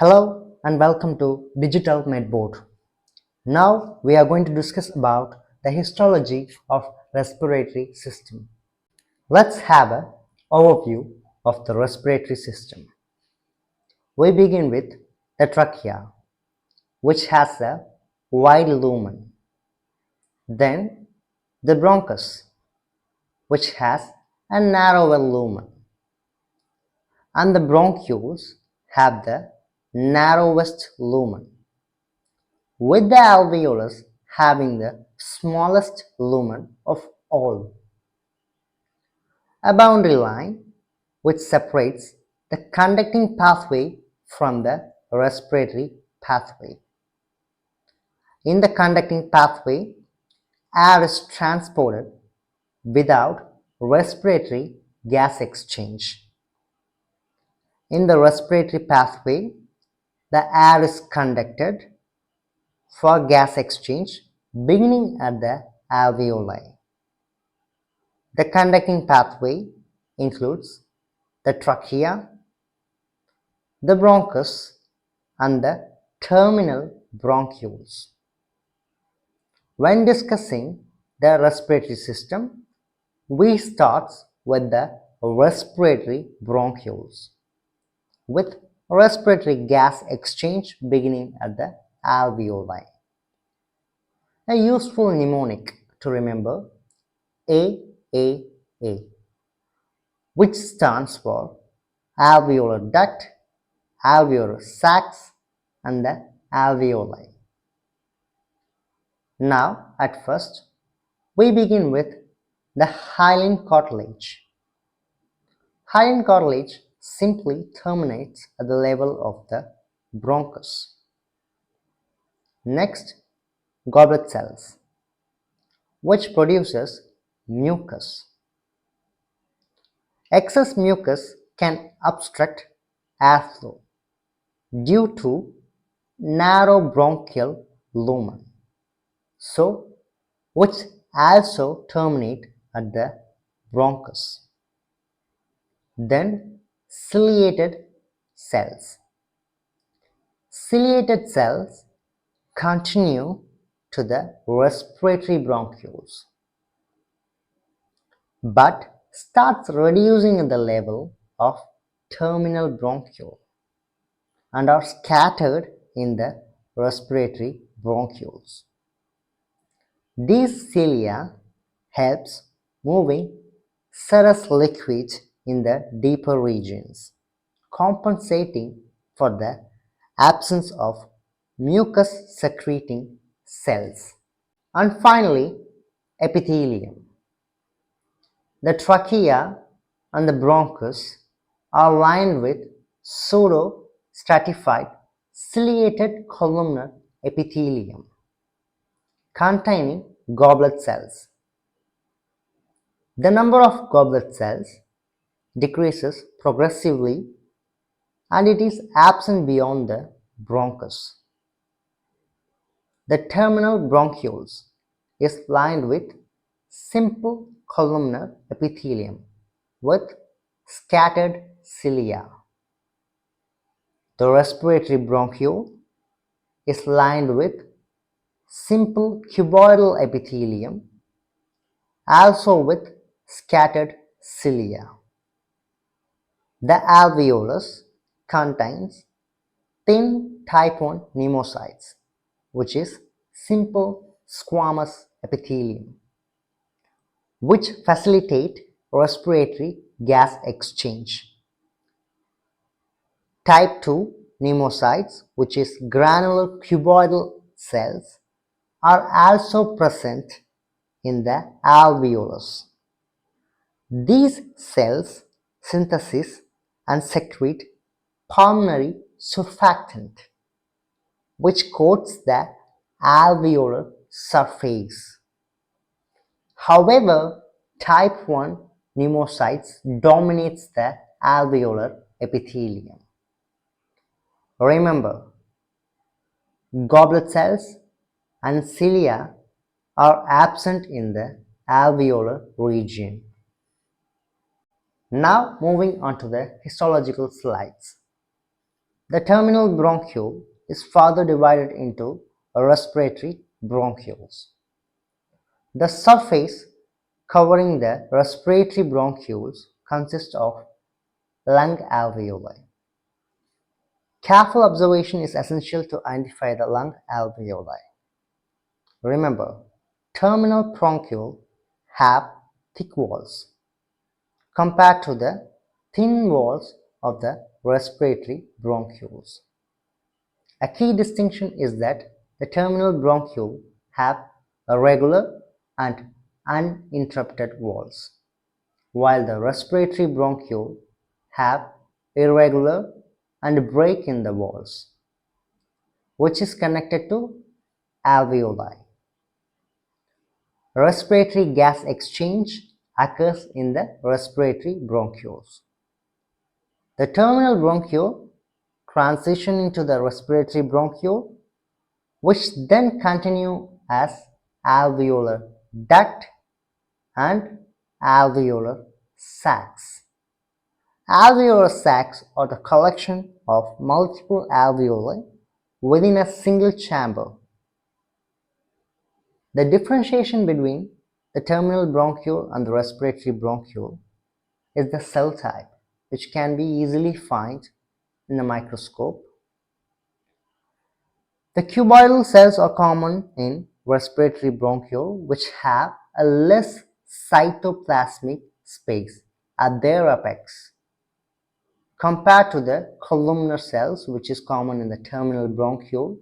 Hello and welcome to DIGITALMEDBOARD. Now we are going to discuss about the histology of respiratory system. Let's have an overview of the respiratory system. We begin with the trachea, which has a wide lumen. Then the bronchus, which has a narrower lumen. And the bronchioles have the narrowest lumen, with the alveolus having the smallest lumen of all. A boundary line which separates the conducting pathway from the respiratory pathway. In the conducting pathway, air is transported without respiratory gas exchange. In the respiratory pathway, the air is conducted for gas exchange beginning at the alveoli. The conducting pathway includes the trachea, the bronchus, and the terminal bronchioles. When discussing the respiratory system, we start with the respiratory bronchioles, with respiratory gas exchange beginning at the alveoli. A useful mnemonic to remember: AAA, which stands for alveolar duct, alveolar sacs, and the alveoli. Now, at first, we begin with the hyaline cartilage. Hyaline cartilage simply terminates at the level of the bronchus. Next, goblet cells, which produces mucus. Excess mucus can obstruct airflow due to narrow bronchial lumen, which also terminate at the bronchus. Then ciliated cells. Ciliated cells continue to the respiratory bronchioles, but starts reducing at the level of terminal bronchiole and are scattered in the respiratory bronchioles. These cilia helps moving serous liquid in the deeper regions, compensating for the absence of mucus secreting cells. And finally, epithelium. The trachea and the bronchus are lined with pseudo-stratified ciliated columnar epithelium containing goblet cells. The number of goblet cells decreases progressively and it is absent beyond the bronchus. The terminal bronchioles is lined with simple columnar epithelium with scattered cilia. The respiratory bronchiole is lined with simple cuboidal epithelium, also with scattered cilia. The alveolus contains thin type 1 pneumocytes, which is simple squamous epithelium, which facilitate respiratory gas exchange. Type 2 pneumocytes, which is granular cuboidal cells, are also present in the alveolus. These cells synthesize and secrete pulmonary surfactant, which coats the alveolar surface. However, type 1 pneumocytes dominates the alveolar epithelium. Remember, goblet cells and cilia are absent in the alveolar region. Now moving on to the histological slides. The terminal bronchiole is further divided into respiratory bronchioles. The surface covering the respiratory bronchioles consists of lung alveoli. Careful observation is essential to identify the lung alveoli. Remember, terminal bronchioles have thick walls compared to the thin walls of the respiratory bronchioles. A key distinction is that the terminal bronchioles have regular and uninterrupted walls, while the respiratory bronchioles have irregular and break in the walls, which is connected to alveoli. Respiratory gas exchange occurs in the respiratory bronchioles. The terminal bronchiole transition into the respiratory bronchiole, which then continue as alveolar duct and alveolar sacs. Alveolar sacs are the collection of multiple alveoli within a single chamber. The differentiation between the terminal bronchiole and the respiratory bronchiole is the cell type, which can be easily found in a microscope. The cuboidal cells are common in respiratory bronchiole, which have a less cytoplasmic space at their apex compared to the columnar cells, which is common in the terminal bronchiole,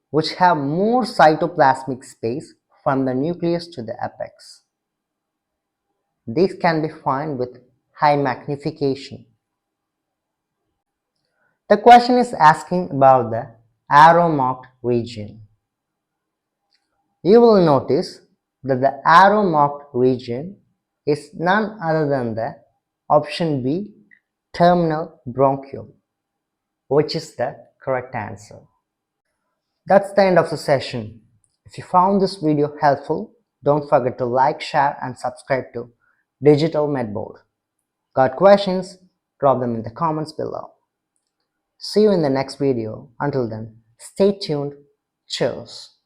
which have more cytoplasmic space from the nucleus to the apex. These can be found with high magnification. The question is asking about the arrow marked region. You will notice that the arrow marked region is none other than the option B, terminal bronchiole, which is the correct answer. That's the end of the session. If you found this video helpful, don't forget to like, share and subscribe to Digital Medboard. Got questions? Drop them in the comments below. See you in the next video. Until then, stay tuned. Cheers.